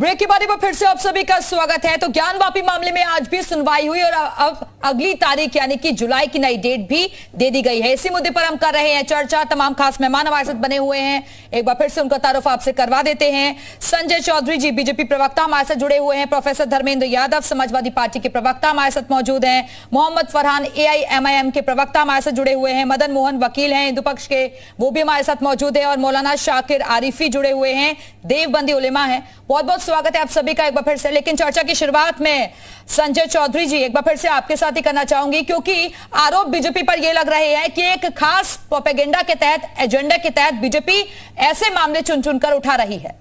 Break के बाद एक बार फिर से आप सभी का स्वागत है। तो ज्ञानवापी मामले में आज भी सुनवाई हुई और अब अगली तारीख यानी कि जुलाई की नई डेट भी दे दी गई है। इसी मुद्दे पर हम कर रहे हैं चर्चा। तमाम खास मेहमान हमारे साथ बने हुए हैं, एक बार फिर से उनका तारुफ आपसे करवा देते हैं। संजय चौधरी जी बीजेपी प्रवक्ता हमारे साथ जुड़े हुए हैं। प्रोफेसर धर्मेंद्र यादव समाजवादी पार्टी के प्रवक्ता हमारे साथ मौजूद हैं। मोहम्मद फरहान AIMIM के प्रवक्ता हमारे साथ जुड़े हुए हैं। मदन मोहन वकील हैं हिंदू पक्ष के, वो भी हमारे साथ मौजूद है। और मौलाना शाकिर आरिफी जुड़े हुए हैं, देवबंदी उलेमा है। बहुत बहुत स्वागत है आप सभी का एक बार फिर से। लेकिन चर्चा की शुरुआत में संजय चौधरी जी एक बार फिर से आपके साथ ही करना चाहूंगी, क्योंकि आरोप बीजेपी पर यह लग रहे हैं कि एक खास प्रोपेगेंडा के तहत, एजेंडा के तहत बीजेपी ऐसे मामले चुन चुनकर उठा रही है।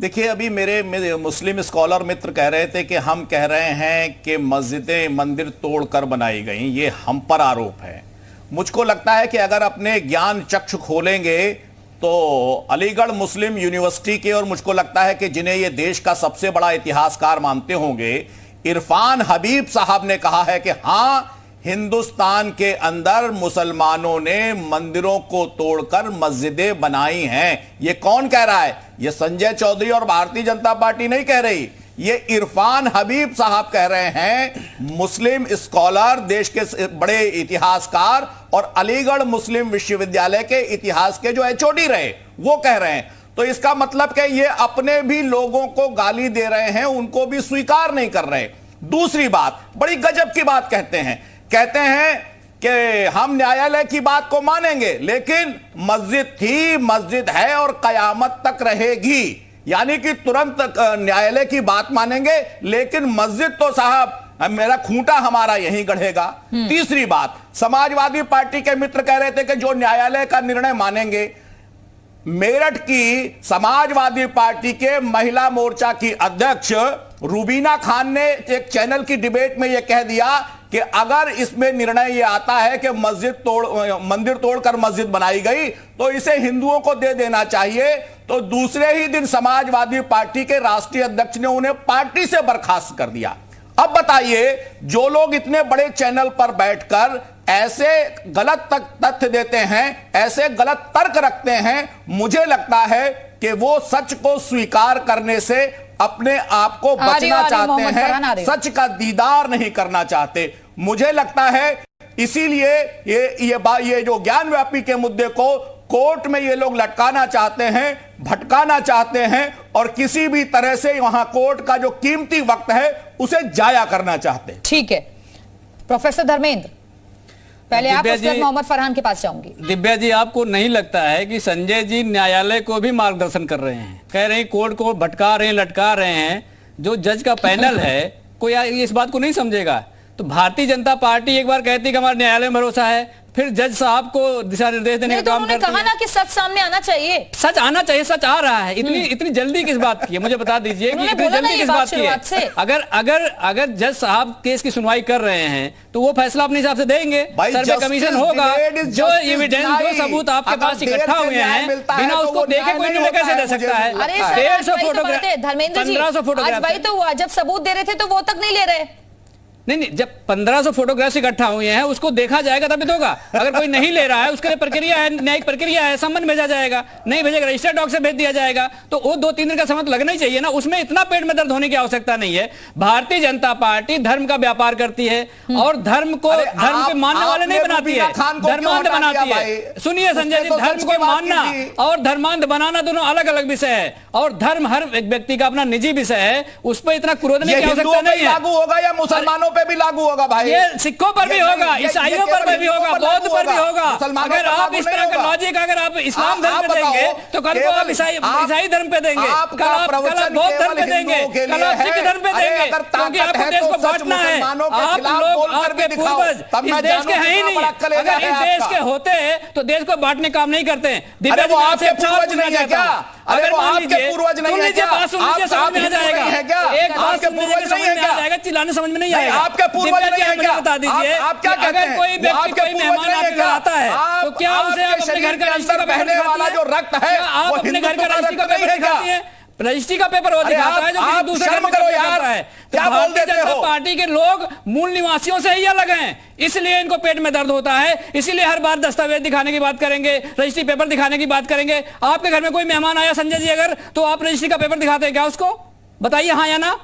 देखिए, अभी मेरे मुस्लिम स्कॉलर मित्र कह रहे थे कि हम कह रहे हैं कि मस्जिदें मंदिर तोड़कर बनाई गई, ये हम पर आरोप है। मुझको लगता है कि अगर अपने ज्ञान चक्षु खोलेंगे तो अलीगढ़ मुस्लिम यूनिवर्सिटी के, और मुझको लगता है कि जिन्हें ये देश का सबसे बड़ा इतिहासकार मानते होंगे, इरफान हबीब साहब ने कहा है कि हाँ, हिंदुस्तान के अंदर मुसलमानों ने मंदिरों को तोड़कर मस्जिदें बनाई हैं। ये कौन कह रहा है? ये संजय चौधरी और भारतीय जनता पार्टी नहीं कह रही, ये इरफान हबीब साहब कह रहे हैं। मुस्लिम स्कॉलर, देश के बड़े इतिहासकार और अलीगढ़ मुस्लिम विश्वविद्यालय के इतिहास के जो HOD रहे, वो कह रहे हैं। तो इसका मतलब कि ये अपने भी लोगों को गाली दे रहे हैं, उनको भी स्वीकार नहीं कर रहे। दूसरी बात, बड़ी गजब की बात कहते हैं कि हम न्यायालय की बात को मानेंगे, लेकिन मस्जिद थी, मस्जिद है और कयामत तक रहेगी। यानी कि तुरंत न्यायालय की बात मानेंगे, लेकिन मस्जिद तो साहब मेरा खूंटा हमारा यहीं गढ़ेगा। तीसरी बात, समाजवादी पार्टी के मित्र कह रहे थे कि जो न्यायालय का निर्णय मानेंगे। मेरठ की समाजवादी पार्टी के महिला मोर्चा की अध्यक्ष रूबीना खान ने एक चैनल की डिबेट में यह कह दिया कि अगर इसमें निर्णय यह आता है कि मंदिर तोड़कर मस्जिद बनाई गई तो इसे हिंदुओं को दे देना चाहिए। तो दूसरे ही दिन समाजवादी पार्टी के राष्ट्रीय अध्यक्ष ने उन्हें पार्टी से बर्खास्त कर दिया। अब बताइए, जो लोग इतने बड़े चैनल पर बैठकर ऐसे गलत तथ्य देते हैं, ऐसे गलत तर्क रखते हैं, मुझे लगता है कि वो सच को स्वीकार करने से अपने आप को बचना चाहते हैं, सच का दीदार नहीं करना चाहते। मुझे लगता है इसीलिए ये जो ज्ञानव्यापी के मुद्दे को कोर्ट में ये लोग लटकाना चाहते हैं, भटकाना चाहते हैं और किसी भी तरह से वहां कोर्ट का जो कीमती वक्त है उसे जाया करना चाहते हैं। ठीक है, प्रोफेसर धर्मेंद्र, पहले आप, उसके बाद मोहम्मद फरहान के पास जाऊंगी। दिव्या जी, आपको नहीं लगता है कि संजय जी न्यायालय को भी मार्गदर्शन कर रहे हैं? कह रहे हैं कोर्ट को भटका रहे हैं, लटका रहे हैं। जो जज का पैनल है, कोई इस बात को नहीं समझेगा। तो भारतीय जनता पार्टी एक बार कहती है कि हमारे न्यायालय में भरोसा है, फिर जज साहब को दिशा निर्देश देने का काम करती है। कहा ना कि सच सामने आना चाहिए। सच आना चाहिए, सच आ रहा है। इतनी जल्दी किस बात की है? मुझे बता दीजिए कि इतनी जल्दी किस बात की है? अगर जज साहब केस की सुनवाई कर रहे हैं तो वो फैसला अपने हिसाब से देंगे। सर्वे कमीशन होगा, जो एविडेंस, जो सबूत आपके पास इकट्ठा हुए हैं, बिना उसको देखे कोई निर्णय कैसे दे सकता है? 150 फोटोग्राफ, धर्मेंद्र जी, 1500 फोटोग्राफ वही तो हुआ, जब सबूत दे रहे थे तो वो तक नहीं ले रहे। नहीं, जब 1500 फोटोग्राफ्स इकट्ठा हुए हैं उसको देखा जाएगा तभी तो होगा। अगर कोई नहीं ले रहा है, उसके लिए प्रक्रिया है, न्यायिक प्रक्रिया है, सम्मन भेजा जाएगा, नहीं भेजेगा रजिस्टर्ड डॉक से भेज दिया जाएगा। तो वो 2-3 दिन का समय तो लगना ही चाहिए ना, उसमें इतना पेट में दर्द होने की आवश्यकता नहीं है। भारतीय जनता पार्टी धर्म का व्यापार करती है और धर्म को धर्म के मानने वाले नहीं बनाती है, धर्मांध बनाती है। सुनिए संजय जी, धर्म को मानना और धर्मांध बनाना दोनों अलग अलग विषय है, और धर्म हर एक व्यक्ति का अपना निजी विषय है, उस पर इतना क्रोधने की आवश्यकता नहीं है। लागू होगा या मुसलमानों पे भी लागू होगा भाई? ये सिखों पर भी होगा, ईसाइयों पर भी होगा, बौद्ध पर भी होगा। अगर आप इस तरह का लॉजिक अगर आप इस्लाम धर्म पे देंगे तो कल को आप ईसाई धर्म पे देंगे, कल आप बौद्ध धर्म पे देंगे, कल आप सिख धर्म पे देंगे, क्योंकि आपको देश को बांटना है। आप लोग, आपके पूर्वज इस देश के हैं ही नहीं। अगर इस देश के होते तो देश को बांटने काम नहीं करते। दिव्या जी, आपसे पूर्वज नहीं है क्या? अगर मान लीजिए, सुन लीजिए, बात सुन लीजिए, समझ में आ जाएगा। एक बात सुन लीजिए, समझ में आ जाएगा, चिल्लाने समझ में नहीं आएगा। आपके पूर्वज नहीं है क्या? बता दीजिए, अगर कोई व्यक्ति, कोई मेहमान आपके घर आता है तो क्या उसे आप अपने घर का रजिस्ट्री का पेपर दिखाती है? जो रक्त है, आप अपने घर का रजिस्ट्री का पेपर दिखाती है? रजिस्ट्री का पेपर वो दिखाता है जो किसी दूसरे घर में करता है। क्या बोल देते हो? पार्टी के लोग मूल निवासियों से ही अलग हैं, इसलिए इनको पेट में दर्द होता है, इसीलिए हर बार दस्तावेज दिखाने की बात करेंगे, रजिस्ट्री पेपर दिखाने की बात करेंगे। आपके घर में कोई मेहमान आया संजय जी अगर, तो आप रजिस्ट्री का पेपर दिखाते हैं क्या उसको? बताइए हाँ या ना।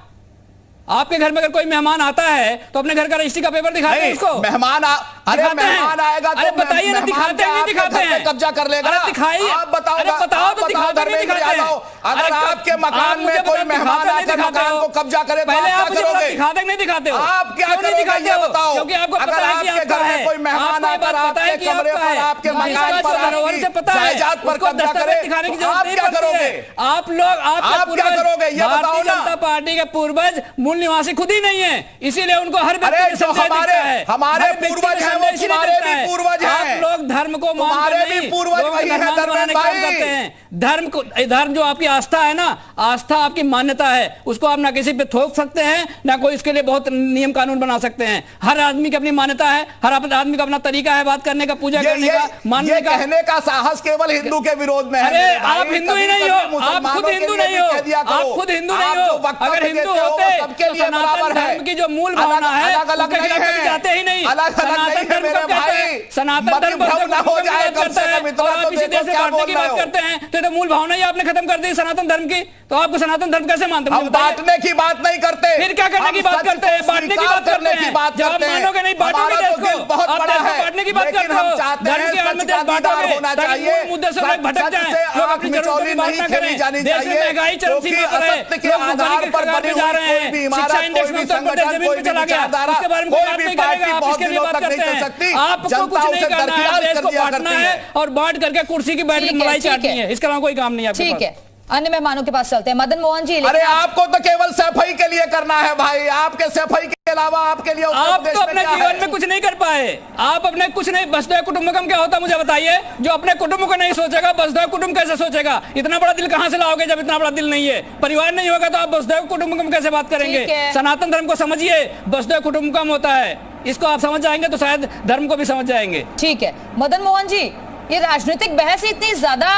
आपके घर में अगर कोई मेहमान आता है तो अपने घर का रजिस्ट्री का पेपर दिखाते हैं उसको? मेहमान मेहमान आएगा तो बताइए ना, दिखाते हैं नहीं दिखाते हैं? कब्जा कर लेगा। दिखाइए, आप बताओ, बताओ तो दिखाते नहीं दिखाते हैं? अगर आपके मकान में कोई मेहमान आकर मकान को कब्जा करे तो पहले आप क्या करोगे? दिखाते नहीं दिखाते हो? आप क्या करोगे ये बताओ? क्योंकि आपको अगर आपके घर में कोई मेहमान आकर आपके कमरे पर, आपके मकान पर, आपकी जायदाद पर कब्जा करे तो आप क्या करोगे? आप लोग, आप क्या करोगे ये बताओ भारतीय ना। जनता पार्टी के पूर्वज मूल निवासी खुद ही नहीं है, इसीलिए उनको हर व्यक्ति जो हमारे पूर्वज हैं वो तुम्हारे भी पूर्वज हैं। आप लोग धर्म को तुम्हारे भी पूर्वज वही हैं धर्मेंद्र भाई। धर्म जो आपकी आस्था है ना, आस्था आपकी मान्यता है, उसको आप ना किसी पे थोप सकते हैं, ना कोई इसके लिए बहुत नियम कानून बना सकते हैं। हर आदमी की अपनी मान्यता है, हर आदमी का अपना तरीका है बात करने का, पूजा करने का, मानने का। कहने का साहस केवल हिंदू के विरोध में है। अरे आप हिंदू ही नहीं हो, आप खुद हिंदू नहीं हो, आप खुद हिंदू नहीं हो। अगर हिंदू होते तो सनातन धर्म की जो मूल भावना है उसके खिलाफ कभी जाते ही नहीं। सनातन धर्म को कहते हैं, सनातन धर्म हो जाए आप इसी देश से बांटने की बात करते हैं, तो मूल भावना ही आपने खत्म कर दी सनातन धर्म की। तो आपको सनातन धर्म कैसे मानते हैं? हम बांटने की बात नहीं करते, फिर क्या करने की बात करते हैं? बांटने की बात करते हैं। जब आप मानोगे नहीं, बांटोगे देश को, बहुत आप बड़ा देश को है, बांटने की बात करते हो। धर्म के आड़ में देश बांटोगे ताकि मूल मुद्दे से लोग भटक जाएं, लोग अपनी जरूरतों की बात ना करें। देश में महंगाई चरम सीमा पर है, लोग भुखमरी के कगार पे जा रहे हैं, शिक्षा इंडेक्स में उत्तर प्रदेश जमीन पे चला गया, उसके बारे में कोई बात नहीं करेगा, आप इसके लिए बात करते हैं। आपको कुछ नहीं करना है, देश को बांटना है और बांट करके कुर्सी की बैठ के मलाई चाटनी है, इसके अलावा कोई काम नहीं है आपके पास। ठीक है, अन्य मेहमानों के पास चलते हैं। मदन मोहन जी, अरे आपको तो केवल सफाई के लिए करना है भाई, आपके सफाई के अलावा आपके लिए आप तो अपने जीवन में कुछ नहीं कर पाए। आप अपने कुछ नहीं, वसुधैव कुटुंबकम क्या होता मुझे बताइए? जो अपने कुटुंब को नहीं सोचेगा वसुधैव कुटुंब कैसे सोचेगा? इतना बड़ा दिल कहां से लाओगे जब इतना बड़ा दिल नहीं है? परिवार नहीं होगा तो आप वसुधैव कुटुंबकम कैसे बात करेंगे? सनातन धर्म को समझिए, वसुधैव कुटुंबकम होता है, इसको आप समझ जाएंगे तो शायद धर्म को भी समझ जाएंगे। ठीक है मदन मोहन जी, ये राजनीतिक बहस इतनी ज्यादा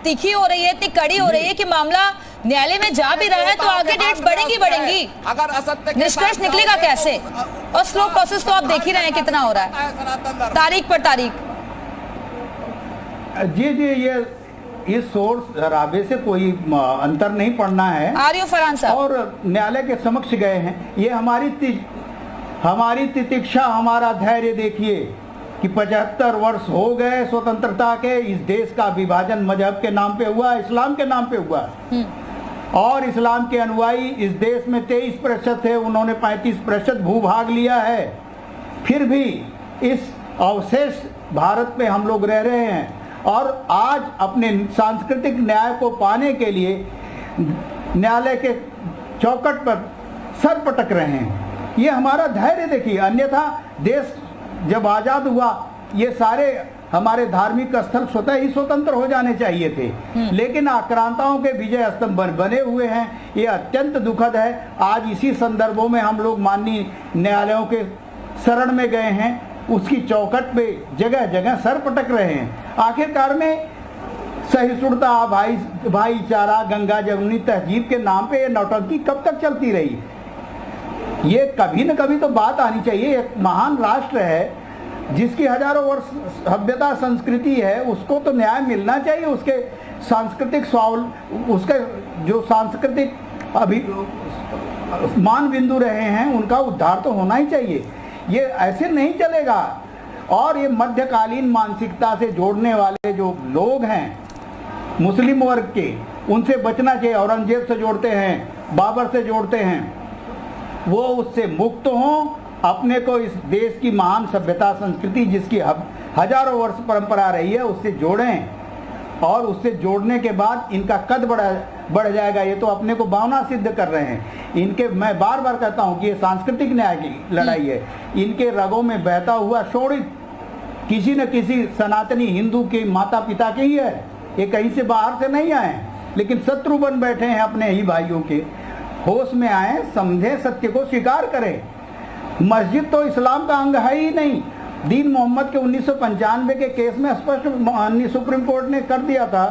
तीखी हो रही है, इतनी कड़ी हो रही है कि मामला न्यायालय में जा भी रहा है, तो आगे डेट्स बढ़ेंगी। अगर असत्य निष्कर्ष निकलेगा कैसे? और स्लो प्रोसेस तो आप देख ही रहे हैं कितना हो रहा है, तारीख पर तारीख। जी ये इस सोर्स राबे से कोई अंतर नहीं पड़ना है। आर्यो फरहान साहब और न्यायालय के समक्ष गए हैं। ये हमारी तितिक्षा, हमारा धैर्य देखिए कि 75 वर्ष हो गए स्वतंत्रता के। इस देश का विभाजन मजहब के नाम पे हुआ, इस्लाम के नाम पे हुआ, और इस्लाम के अनुयायी इस देश में 23% थे, उन्होंने 35% भूभाग लिया है। फिर भी इस अवशेष भारत में हम लोग रह रहे हैं और आज अपने सांस्कृतिक न्याय को पाने के लिए न्यायालय के चौखट पर सर पटक रहे हैं। ये हमारा धैर्य देखिए, अन्यथा देश जब आजाद हुआ ये सारे हमारे धार्मिक स्थल स्वतः ही स्वतंत्र हो जाने चाहिए थे, लेकिन आक्रांताओं के विजय स्तंभ बने हुए हैं। ये अत्यंत दुखद है। आज इसी संदर्भों में हम लोग माननीय न्यायालयों के शरण में गए हैं, उसकी चौखट पे जगह जगह सर पटक रहे हैं। आखिरकार में सहिष्णुता, भाईचारा, गंगा जमुनी तहजीब के नाम पे ये नौटंकी कब तक चलती रही? ये कभी न कभी तो बात आनी चाहिए। एक महान राष्ट्र है जिसकी हजारों वर्ष सभ्यता संस्कृति है, उसको तो न्याय मिलना चाहिए। उसके सांस्कृतिक उसके जो सांस्कृतिक अभी मान बिंदु रहे हैं उनका उद्धार तो होना ही चाहिए। ये ऐसे नहीं चलेगा। और ये मध्यकालीन मानसिकता से जोड़ने वाले जो लोग हैं मुस्लिम वर्ग के, उनसे बचना चाहिए। औरंगजेब से जोड़ते हैं, बाबर से जोड़ते हैं, वो उससे मुक्त हों, अपने को इस देश की महान सभ्यता संस्कृति जिसकी हजारों वर्ष परंपरा रही है उससे जोड़ें, और उससे जोड़ने के बाद इनका कद बढ़ जाएगा। ये तो अपने को भावना सिद्ध कर रहे हैं इनके। मैं बार बार कहता हूँ कि ये सांस्कृतिक न्याय की लड़ाई है। इनके रगों में बहता हुआ शोणित किसी न किसी सनातनी हिंदू के माता पिता के ही है। ये कहीं से बाहर से नहीं आए, लेकिन शत्रु बन बैठे हैं अपने ही भाइयों के। होश में आए, समझे, सत्य को स्वीकार करें। मस्जिद तो इस्लाम का अंग है ही नहीं। दीन मोहम्मद के 1995 के केस में स्पष्ट सुप्रीम कोर्ट ने कर दिया था,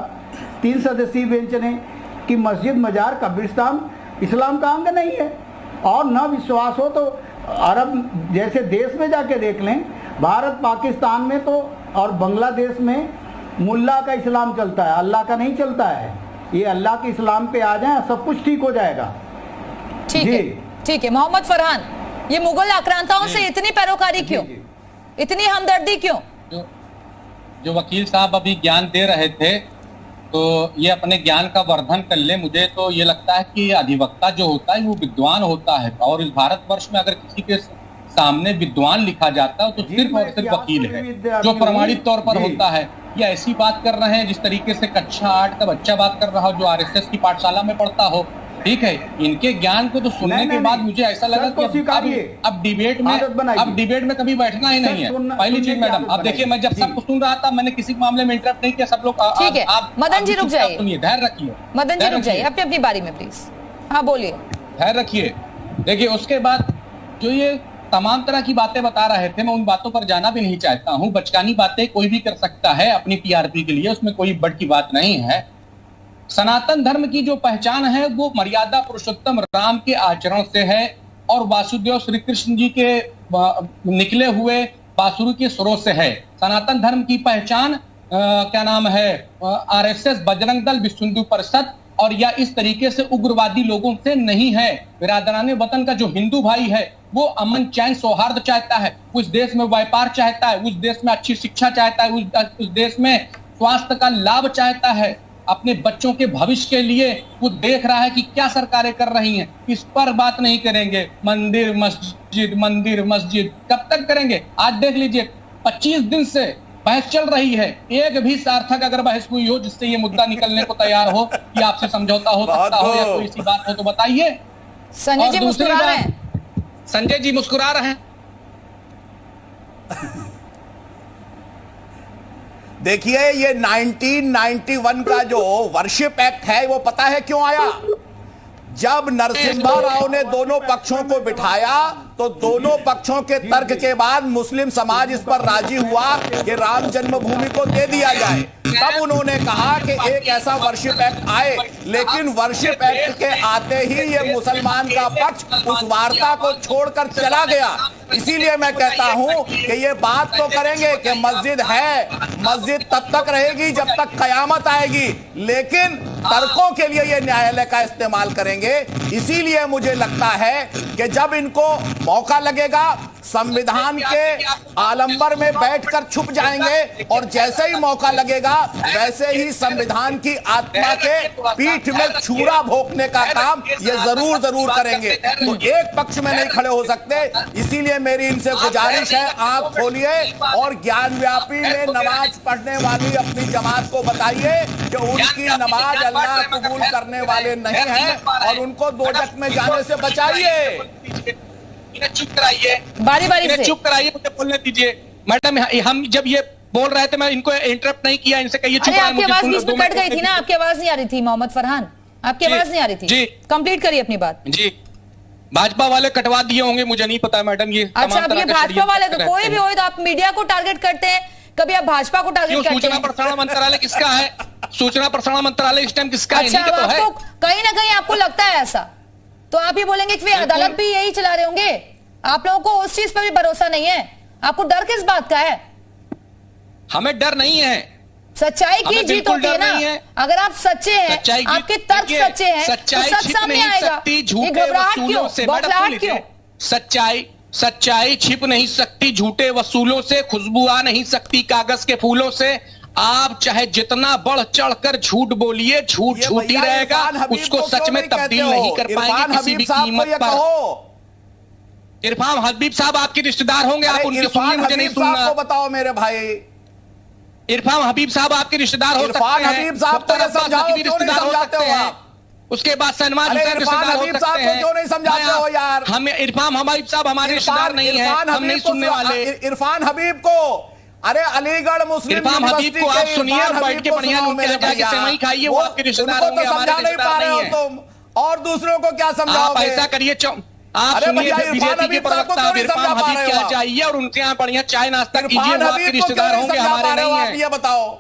3 सदस्यीय बेंच ने, कि मस्जिद, मजार, कब्रिस्तान इस्लाम का अंग नहीं है। और न विश्वास हो तो अरब जैसे देश में जाके देख लें, भारत पाकिस्तान में तो और बांग्लादेश में मुल्ला का इस्लाम चलता है, अल्लाह का नहीं चलता है। ये अल्लाह के इस्लाम पे आ जाए, सब कुछ ठीक हो जाएगा। ठीक है, ठीक है। मोहम्मद फरहान, ये मुगल आक्रांताओं से इतनी पैरोकारी क्यों, इतनी हमदर्दी क्यों? जो वकील साहब अभी ज्ञान दे रहे थे, तो ये अपने ज्ञान का वर्धन कर ले। मुझे तो ये लगता है कि अधिवक्ता जो होता है वो विद्वान होता है, और इस भारतवर्ष में अगर किसी के सामने विद्वान लिखा जाता है तो सिर्फ और सिर्फ वकील है, जो प्रमाणित तौर पर होता है। ये ऐसी बात कर रहे हैं जिस तरीके से कक्षा 8 का बच्चा बात कर रहा हो, जो आरएसएस की पाठशाला में पढ़ता हो। ठीक है, इनके ज्ञान को तो सुनने के बाद मुझे ऐसा लगा कि अब डिबेट में कभी बैठना ही नहीं है। पहली चीज मैडम, अब देखिए, मैं जब सबको सुन रहा था, मैंने किसी मामले में इंटरप्ट नहीं किया, सब लोग। ठीक है, मदन जी रुक जाइए, सुनिए, धैर्य रखिए, मदन जी रुक जाइए अपनी अपनी बारी में प्लीज। हाँ बोलिए। धैर्य रखिए। देखिए, उसके बाद जो ये तमाम तरह की बातें बता रहे थे, मैं उन बातों पर जाना भी नहीं चाहता हूं। बचकानी बातें कोई भी कर सकता है अपनी टीआरपी के लिए, उसमें कोई बड़ की बात नहीं है। सनातन धर्म की जो पहचान है वो मर्यादा पुरुषोत्तम राम के आचरण से है, और वासुदेव श्री कृष्ण जी के निकले हुए बांसुरी के सुरों से है। सनातन धर्म की पहचान क्या नाम है, आरएसएस, बजरंग दल, विश्व हिंदू परिषद और या इस तरीके से उग्रवादी लोगों से नहीं है। बिरादराने वतन का जो हिंदू भाई है वो अमन, चैन, सौहार्द चाहता है, उस देश में व्यापार चाहता है, उस देश में अच्छी शिक्षा चाहता है, उस देश में स्वास्थ्य का लाभ चाहता है, अपने बच्चों के भविष्य के लिए वो देख रहा है कि क्या सरकारें कर रही हैं। इस पर बात नहीं करेंगे। मंदिर मस्जिद कब तक करेंगे? आज देख लीजिए, 25 दिन से बहस चल रही है, एक भी सार्थक अगर बहस हुई हो जिससे ये मुद्दा निकलने को तैयार हो कि आपसे समझौता हो सकता हो या कोई सी बात हो तो बताइए। संजय जी मुस्कुरा रहे हैं। संजय जी मुस्कुरा रहे हैं। देखिए, ये 1991 का जो वर्शिप एक्ट है वो पता है क्यों आया? जब नरसिम्हा राव ने दोनों पक्षों को बिठाया तो दोनों पक्षों के तर्क के बाद मुस्लिम समाज इस पर राजी हुआ कि राम जन्मभूमि को दे दिया जाए। तब उन्होंने कहा कि एक ऐसा वर्शिप एक्ट आए, लेकिन वर्शिप एक्ट के आते ही ये मुसलमान का पक्ष उस वार्ता को छोड़कर चला गया। इसीलिए मैं कहता हूं कि ये बात तो करेंगे कि मस्जिद है, मस्जिद तब तक रहेगी जब तक कयामत आएगी, लेकिन तर्कों के लिए ये न्यायालय का इस्तेमाल करेंगे। इसीलिए मुझे लगता है कि जब इनको मौका लगेगा संविधान के आलंबर में बैठकर छुप जाएंगे, और जैसे ही मौका लगेगा वैसे ही संविधान की आत्मा के पीठ में छुरा भोंकने का काम ये जरूर करेंगे। तो एक पक्ष में नहीं खड़े हो सकते। इसीलिए मेरी इनसे गुजारिश है, आंख खोलिए और ज्ञानव्यापी में नमाज पढ़ने वाली अपनी जमात को बताइए कि उनकी नमाज अल्लाह कबूल करने वाले नहीं है, और उनको दोजख में जाने से बचाइए। चुप कराइए, बारी से चुप कराइए, मुझे बोलने दीजिए। मैडम, हम जब ये बोल रहे थे, मैं इनको इंटरप्ट नहीं किया, इनसे कहिए चुप। आपकी आवाज बीच में कट गई थी ना, आपकी आवाज नहीं आ रही थी मोहम्मद फरहान, आपकी आवाज नहीं आ रही थी जी। कंप्लीट करिए अपनी बात जी। भाजपा वाले कटवा दिए होंगे, मुझे नहीं पता मैडम। ये अच्छा, अब ये भाजपा वाले तो कोई भी हो तो आप मीडिया को टारगेट करते हैं, कभी आप भाजपा को टारगेट करते हैं। सूचना प्रसारण मंत्रालय किसका है? सूचना प्रसारण मंत्रालय इस टाइम किसका है? अच्छा, आपको कहीं ना कहीं आपको लगता है ऐसा, तो आप ये बोलेंगे कि अदालत भी यही चला रहे होंगे। आप लोगों को उस चीज पर भी भरोसा नहीं है, आपको डर किस बात का है? हमें डर नहीं है, सच्चाई की जीत होती है ना। अगर आप सच्चे हैं, आपके तर्क सच्चे हैं, तो सच सामने आएगा। ये घबराहट क्यों, बौखलाहट क्यों? सच्चाई छिप नहीं सकती झूठे वसूलों से, खुशबू आ नहीं सकती कागज के फूलों से। आप चाहे जितना बढ़ चढ़कर झूठ बोलिए, झूठ झूठ ही रहेगा, उसको सच में तब्दील नहीं कर पाएंगे किसी भी कीमत पर। इरफान हबीब साहब आपके रिश्तेदार होंगे, आप उनकी सुनिए, मुझे नहीं सुनना। बताओ मेरे भाई, इरफान हबीब साहब आपके रिश्तेदार हो सकते हैं। हबीब साहब को समझाओ, क्यों नहीं समझाते हो आप? उसके बाद सलमान हुसैन रिश्तेदार हो सकते हैं। क्यों नहीं समझाते हो यार? हम इरफान हबीब साहब हमारे रिश्तेदार नहीं है, हम नहीं सुनने वाले। इरफान हबीब को, अरे अलीगढ़ मुस्लिम इरफान हबीब को आप सुनिए और बैठ के बढ़िया सेवई खाइए, वो आपके रिश्तेदार होंगे, हमारे रिश्तेदार नहीं है। तुम और दूसरों को क्या समझाओगे? ऐसा करिए, आप सुनिए, बीजेपी के प्रवक्ता इरफान हबीब क्या चाहिए और उनके यहाँ बढ़िया चाय नाश्ता कीजिए, वो आपके रिश्तेदार होंगे, हमारे नहीं है। ये बताओ,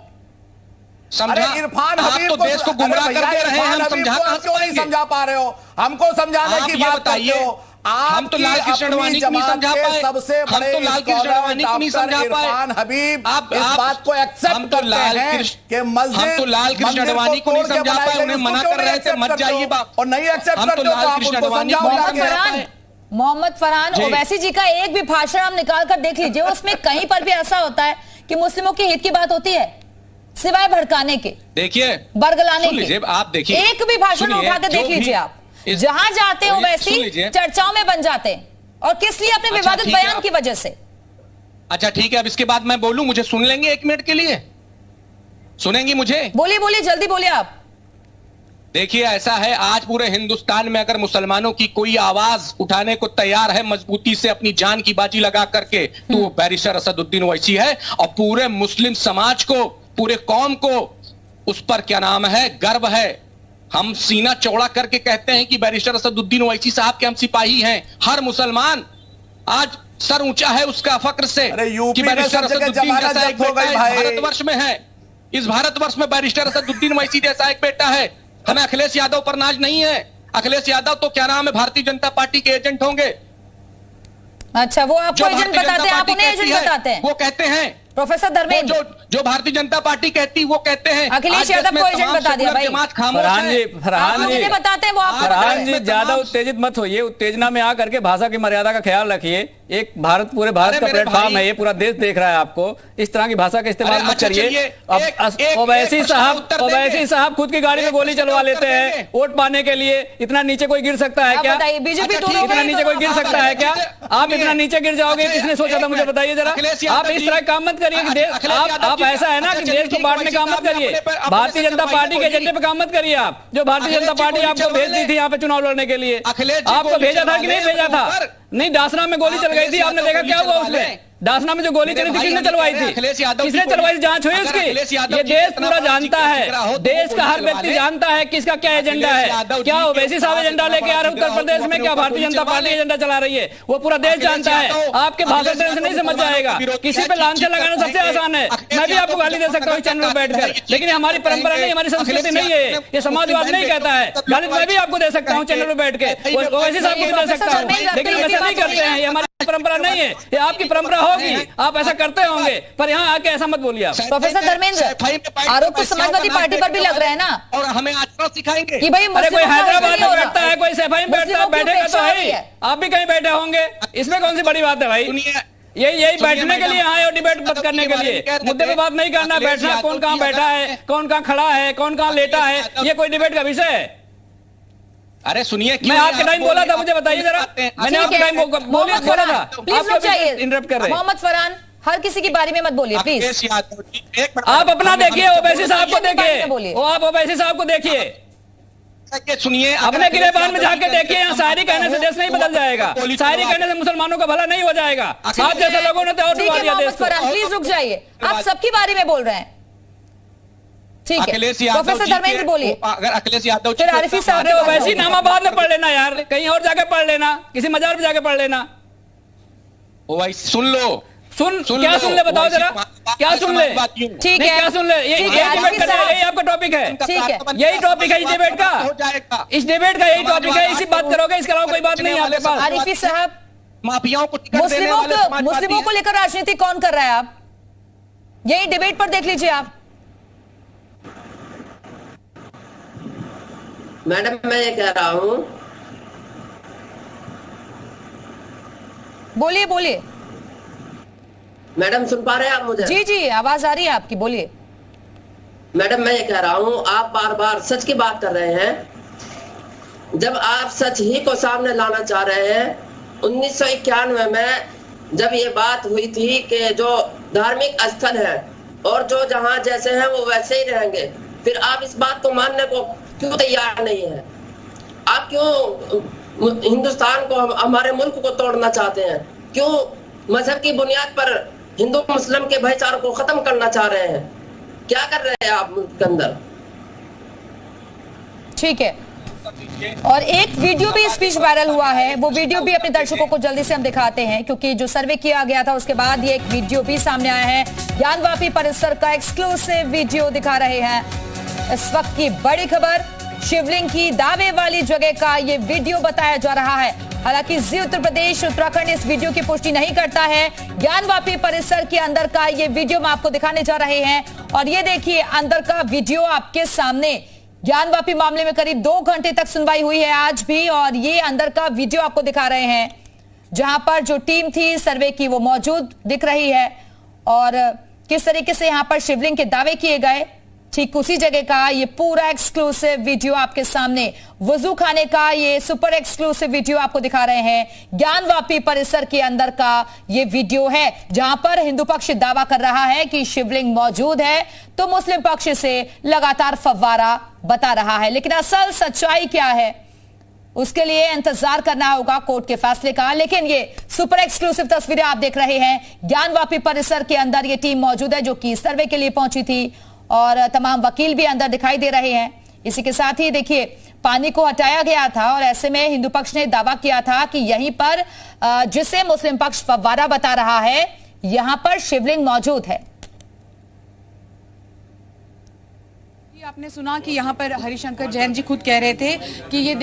समझा? आप तो देश को गुमराह कर दे रहे हैं, हम समझा क्यों नहीं समझा पा रहे हो? हमको समझाने की बात करते हो। हम तो लाल कृष्ण अडवाणी को नहीं समझा पाए, सबसे हम बड़े तो लाल कृष्ण अडवाणी को नहीं समझा पाए। इरफान हबीब आप इस बात को एक्सेप्ट करते हैं कि मस्जिद हम तो लाल कृष्ण अडवाणी को नहीं समझा पाए, उन्हें मना कर रहे थे मत जाइए बाप, और नहीं एक्सेप्ट हम तो करते हो लाल आप कृष्ण उनको अडवाणी को समझाओ नहीं जाके। समझा पाए। मोहम्मद फरहान जी। ओवैसी जी का एक भी भाषण हम निकाल कर देख लीजिए, उसमें कहीं पर भी ऐसा होता है कि मुस्लिमों के हित की बात होती है, सिवाय भड़काने के, देखिए बरगलाने सुन लीजिए, के। आप देखिए, एक भी भाषण सुनिए, उठा के जो देख भी लीजिए आप, इस- जहां जाते हो सुन वैसी लीजिए। चर्चाओं में बन जाते हैं, और किस लिए? अपने अच्छा, विवादित ठीक है, बयान आप- की वजह से। अच्छा ठीक है, अब इसके बाद मैं बोलूं, मुझे सुन लेंगे 1 मिनट के लिए? सुनेंगी मुझे? बोलिए बोलिए, जल्दी बोलिए आप। देखिए ऐसा है, आज पूरे हिंदुस्तान में अगर मुसलमानों की कोई आवाज उठाने को तैयार है मजबूती से अपनी जान की बाजी लगा करके, तो वो बैरिस्टर असदुद्दीन ओवैसी है। और पूरे मुस्लिम समाज को, पूरे कौम को उस पर क्या नाम है, गर्व है। हम सीना चौड़ा करके कहते हैं कि बैरिस्टर असदुद्दीन ओवैसी साहब के हम सिपाही हैं। हर मुसलमान आज सर ऊंचा है उसका फक्र से अरे यूपी कि में बैरिस्टर सब जगह असदुद्दीन जमानत जैसा एक जब्त हो बेटा गई इस भाई। भारतवर्ष में है। इस भारतवर्ष में बैरिस्टर असदुद्दीन ओवैसी जैसा एक बेटा है। हमें अखिलेश यादव पर नाज नहीं है। अखिलेश यादव तो क्या नाम है, भारतीय जनता पार्टी के एजेंट होंगे। अच्छा, वो आपको जो एजेंट भारतीय बताते जनता हैं, आप पार्टी उन्हें कहती एजेंट है, बताते हैं? वो कहते हैं, प्रोफेसर वो धर्मेंद्र, जो भारतीय जनता पार्टी कहती वो कहते हैं। अखिलेश आज देश यादव में को एजेंट तमाम बता दिया सेकुलर भाई। जमात खामोश फरहान है। जी, आप फरहान लोग जी, इन्हें बताते हैं, वो आपको फरहान बताते जी हैं। ज्यादा उत्तेजित मत होइए, उत्तेजना में आकर के भाषा की मर्यादा का ख्याल रखिए। एक भारत, पूरे भारत अरे का मेरे प्लेटफॉर्म भाई, है, ये पूरा देश देख रहा है आपको। इस तरह की भाषा का इस्तेमाल अरे मत अच्छा, करिए। चलिए, अब एक ओवैसी प्रश्न का साहब, उत्तर ओवैसी देंगे। साहब खुद की गाड़ी में एक गोली प्रश्न का चलवा उत्तर लेते हैं देंगे। वोट पाने के लिए। इतना नीचे कोई गिर सकता है आप क्या? बताइए, बीजेपी अच्छा, दोनों ठीक है, इतना नीचे कोई गिर सकता है क्या? आप इतना नीचे गिर जाओगे, अच्छा, किसने सोचा था? मुझे बताइए जरा। अखिलेश यादव आप इस जी- तरह काम मत करिए कि देश, अखिलेश यादव आप जी- ऐसा है ना कि अच्छा, देश को ठीक, बांटने का काम मत वैसे करिए। आपने अपने भारतीय जनता से पार्टी के बोली। एजेंडे पे काम मत करिए आप, जो भारतीय जनता अखिलेश जी पार्टी गोली आपको भेज दी चलवा थी यहाँ पे चुनाव लड़ने के लिए। अखिलेश जी आपको गोली भेजा था कि नहीं चलवा भेजा ले, था? ऊपर। नहीं, डासना में गोली चल गई थी, आपने देखा क्या हुआ उसमें? डासना में जो गोली चली थी, भाई, किसने हम चलवाई कह रहे हैं, थी? अखिलेश यादव जी किसने को- चलवाई थी? जांच हुई अगर उसकी? अखिलेश यादव ये जी देश इतना पूरा बड़ा जानता जिगरा है, हो, तो देश वो का हर गोली व्यक्ति चलवा ले। जानता है किसका क्या एजेंडा अखिलेश है। यादव जी क्या के ओवैसी साहब पास एजेंडा इतना लेके आ रहे हैं बड़ा उत्तर प्रदेश जिगरा में? हो, क्या तो भारतीय गोली जनता चलवा पार्टी ले। एजेंडा चला रही है? वो पूरा देश अखिलेश जानता है। यादव- आपके भाषण अखिलेश देने से नहीं यादव समझ मुसलमानों जाएगा। के विरोधी किसी है, पे लांछन चीख-चीख लगाना सबसे कहेंगे। आसान है। अखिलेश मैं भी आपको यादव गाली दे सकता हूँ मुसलमानों चैनल पर का बैठकर, चीख-चीख लेकिन हमारी परंपरा नहीं, हमारी संस्कृति नहीं है। ये समाजवाद नहीं कहता है। गाली मैं भी आपको दे सकता हूँ चैनल पर बैठ के, ओवैसी साहब को भी दे सकता हूँ, लेकिन हम ऐसा नहीं करते हैं। ये हमारी परंपरा नहीं है, ये आपकी परंपरा होगी, आप ऐसा करते होंगे, पर यहाँ आके ऐसा मत बोलिए आप। प्रोफेसर धर्मेंद्र, आरोप तो समाजवादी पार्टी पर भी लग रहे हैं ना और हमें आचरण सिखाएंगे कि भाई अरे मुस्लिमों कोई का हैदराबाद हित में नहीं हो बैठता रहा। है, कोई सफाई में बैठता है, मुस्लिमों की बैठेगा तो उपेक्षा हो रही है। है। आप भी कहीं बैठे होंगे, इसमें कौन सी बड़ी बात है भाई? सुनिए, यही सुनिए बैठने के मैडम, लिए आए और डिबेट मत करने के लिए, मुद्दे पे बात नहीं करना। अखिलेश बैठना, यादव कौन कहाँ जी बैठा अगर- है, कौन कहाँ खड़ा है, कौन कहाँ लेटा है, ये कोई डिबेट का विषय है? अरे सुनिए, मैं आपके टाइम बोला था, मुझे बताइए जरा। मैंने आपके टाइम बोला था, प्लीज रुक जाइए। इंटरप्ट कर रहे हैं। मोहम्मद फरहान, हर किसी की बारे में मत बोलिए प्लीज। अखिलेश यादव जी, एक मिनट। आप अपना देखिए, ओवैसी साहब को बारे में देखिए, बोलिए। वो आप ओवैसी साहब को देखिए, ये सुनिए, अपने गिरेबान में जाके देखिए। यहाँ शायरी कहने से देश नहीं बदल जाएगा, शायरी कहने से मुसलमानों का भला नहीं हो जाएगा। आप जैसे लोगों ने तो और ठीक डुबा है दिया देश मोहम्मद को। फरहान, प्लीज रुक जाइए। आप सबके बारे में बोल रहे हैं, ठीक है। अखिलेश यादव प्रोफेसर जी धर्मेंद्र के- बोलिए। अगर अखिलेश यादव जी फिर को आरिफी इतना साहब अरे के ओवैसी नामाबाद में पढ़ लेना यार, कहीं और जाके पढ़ लेना, किसी मजार पे जाके पढ़ लेना। ओवैसी सुन लो, सुन सुन क्या लो, सुन ले, बताओ ओवैसी जरा क्या सुन ले? ठीक नहीं, है। क्या सुन ले? ये ठीक है, डिबेट आरिफी कर रहे हैं, साहब। यही आपका टॉपिक है। ठीक है। यही टॉपिक है इस डिबेट का, हो जाएगा। इस डिबेट का यही टॉपिक है, इसी बात करोगे, इसके अलावा कोई बात नहीं है आपके पास। आरिफी साहब, माफियाओं को टिकट देने वाले समाजवादी मुस्लिमों को हैं। लेकर राजनीति कौन कर रहा है? आप यही डिबेट पर देख लीजिए आप। मैडम मैं ये कह रहा हूँ, बोलिए बोलिए। मैडम सुन पा रहे हैं आप मुझे? जी जी, आवाज आ रही है आपकी, बोलिए। मैडम मैं ये कह रहा हूँ, आप बार बार सच की बात कर रहे हैं, जब आप सच ही को सामने लाना चाह रहे हैं। 1991 में जब ये बात हुई थी कि जो धार्मिक स्थल है और जो जहाँ जैसे हैं वो वैसे ही रहेंगे, फिर आप इस बात को मानने को क्यों तैयार नहीं है? आप क्यों हिंदुस्तान को, हमारे मुल्क को तोड़ना चाहते हैं? क्यों मजहब की बुनियाद पर हिंदू मुस्लिम के भाईचारे को खत्म करना चाह रहे हैं? क्या कर रहे हैं आप मुल्क के अंदर? ठीक है। और एक वीडियो भी इस बीच वायरल हुआ है, वो वीडियो भी अपने दर्शकों को जल्दी से हम दिखाते हैं, क्योंकि जो सर्वे किया गया था उसके बाद ये एक वीडियो भी सामने आया है। ज्ञानवापी परिसर का एक्सक्लूसिव वीडियो दिखा रहे हैं। इस वक्त की बड़ी खबर, शिवलिंग की दावे वाली जगह का ये वीडियो बताया जा रहा है। हालांकि जी उत्तर प्रदेश उत्तराखंड इस वीडियो की पुष्टि नहीं करता है। ज्ञानवापी परिसर के अंदर का ये वीडियो हम आपको दिखाने जा रहे हैं और ये देखिए अंदर का वीडियो आपके सामने। ज्ञानवापी मामले में करीब 2 घंटे तक सुनवाई हुई है आज भी और ये अंदर का वीडियो आपको दिखा रहे हैं जहां पर जो टीम थी सर्वे की वो मौजूद दिख रही है और किस तरीके से यहां पर शिवलिंग के दावे किए गए, ठीक उसी जगह का ये पूरा एक्सक्लूसिव वीडियो आपके सामने। वजू खाने का ये सुपर एक्सक्लूसिव वीडियो आपको दिखा रहे हैं। ज्ञानवापी परिसर के अंदर का ये वीडियो है जहां पर हिंदू पक्ष दावा कर रहा है कि शिवलिंग मौजूद है तो मुस्लिम पक्ष से लगातार फव्वारा बता रहा है। लेकिन असल सच्चाई क्या है उसके लिए इंतजार करना होगा कोर्ट के फैसले का। लेकिन ये सुपर एक्सक्लूसिव तस्वीरें आप देख रहे हैं। ज्ञानवापी परिसर के अंदर ये टीम मौजूद है जो कि सर्वे के लिए पहुंची थी और तमाम वकील भी अंदर दिखाई दे रहे हैं। इसी के साथ ही देखिए पानी को हटाया गया था और ऐसे में हिंदू पक्ष ने दावा किया था कि यहीं पर जिसे मुस्लिम पक्ष फव्वारा बता रहा है यहां पर शिवलिंग मौजूद है। आपने सुना कि यहाँ पर हरिशंकर जैन जी खुद कह रहे थे कि ये